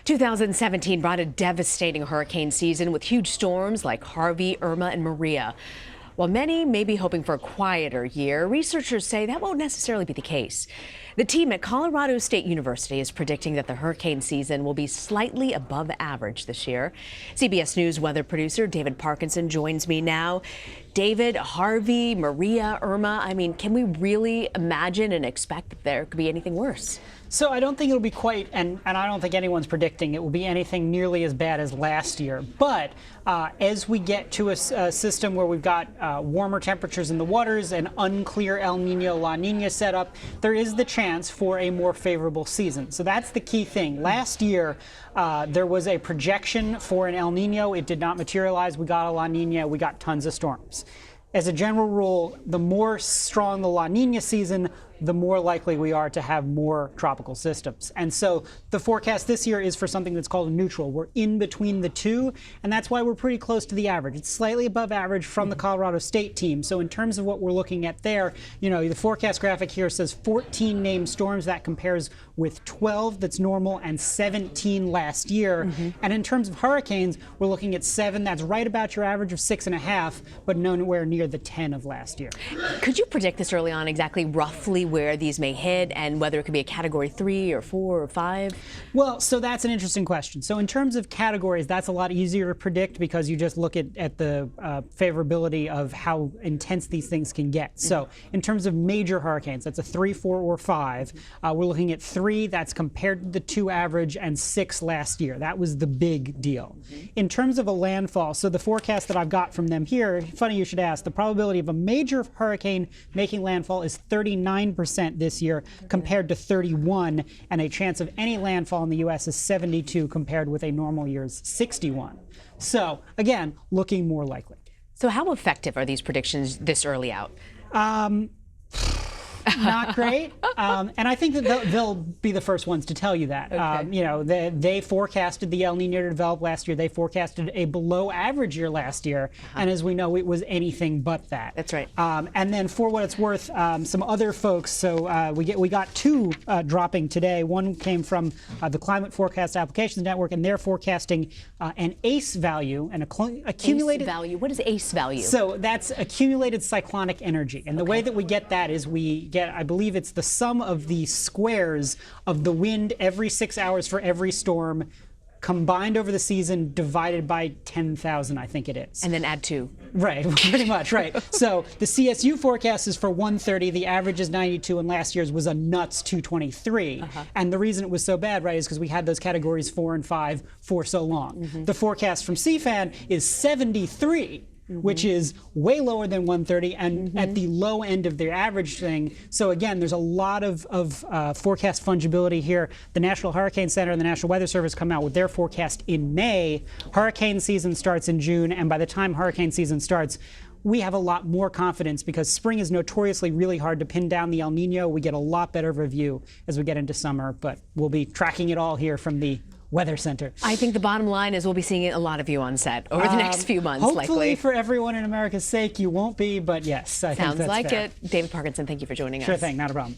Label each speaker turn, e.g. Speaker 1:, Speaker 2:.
Speaker 1: 2017 brought a devastating hurricane season with huge storms like Harvey, Irma, and Maria. While many may be hoping for a quieter year, researchers say that won't necessarily be the case. The team at Colorado State University is predicting that the hurricane season will be slightly above average this year. CBS News weather producer David Parkinson joins me now. David, Harvey, Maria, Irma, I mean, can we really imagine and expect that there could be anything worse?
Speaker 2: So I don't think it'll be quite, and I don't think anyone's predicting it will be anything nearly as bad as last year. But as we get to a system where we've got warmer temperatures in the waters and unclear El Nino, La Nina setup, there is the chance for a more favorable season. So that's the key thing. Last year, there was a projection for an El Nino. It did not materialize. We got a La Nina. We got tons of storms. As a general rule, the more strong the La Nina season, the more likely we are to have more tropical systems. And so the forecast this year is for something that's called a neutral. We're in between the two, and that's why we're pretty close to the average. It's slightly above average from the Colorado State team. So in terms of what we're looking at there, you know, the forecast graphic here says 14 named storms. That compares with 12 that's normal and 17 last year. And in terms of hurricanes, we're looking at 7. That's right about your average of 6.5, but nowhere near the 10 of last year.
Speaker 1: Could you predict this early on exactly roughly where these may hit and whether it could be a category 3 or 4 or 5? Well,
Speaker 2: so that's an interesting question. So in terms of categories, that's a lot easier to predict because you just look at the favorability of how intense these things can get. So in terms of major hurricanes, that's a 3, 4, or 5. We're looking at 3, that's compared to the 2 average, and 6 last year. That was the big deal. In terms of a landfall, so the forecast that I've got from them here, funny you should ask, the probability of a major hurricane making landfall is 39% this year compared to 31, and a chance of any landfall in the U.S. is 72 compared with a normal year's 61. So again, looking more likely.
Speaker 1: So how effective are these predictions this early out?
Speaker 2: Not great, and I think that they'll be the first ones to tell you that.
Speaker 1: Okay.
Speaker 2: You know, they forecasted the El Nino to develop last year. They forecasted a below-average year last year, and as we know, it was anything but that.
Speaker 1: That's right.
Speaker 2: And then, for what it's worth, some other folks. So we got 2 dropping today. One came from the Climate Forecast Applications Network, and they're forecasting an ACE value, an accumulated
Speaker 1: ACE value. What is ACE value?
Speaker 2: So that's accumulated cyclonic energy, and the way that we get that is we get, I believe it's the sum of the squares of the wind every 6 hours for every storm combined over the season divided by 10,000, I think it is.
Speaker 1: And then add 2.
Speaker 2: Right, pretty much, right. So the CSU forecast is for 130, the average is 92, and last year's was a nuts 223. And the reason it was so bad, right, is because we had those categories 4 and 5 for so long. The forecast from CFAN is 73. Which is way lower than 130 and at the low end of their average thing. So again, there's a lot of forecast fungibility here. The National Hurricane Center and the National Weather Service come out with their forecast in May. Hurricane season starts in June, and by the time hurricane season starts, we have a lot more confidence because spring is notoriously really hard to pin down the El Nino. We get a lot better of a view as we get into summer, but we'll be tracking it all here from the Weather Center.
Speaker 1: I think the bottom line is we'll be seeing a lot of you on set over the next few months,
Speaker 2: hopefully,
Speaker 1: likely.
Speaker 2: for everyone in America's sake, you won't be, but yes, I think that's
Speaker 1: Sounds like
Speaker 2: fair.
Speaker 1: it. David Parkinson, thank you for joining us.
Speaker 2: Sure thing, not a problem.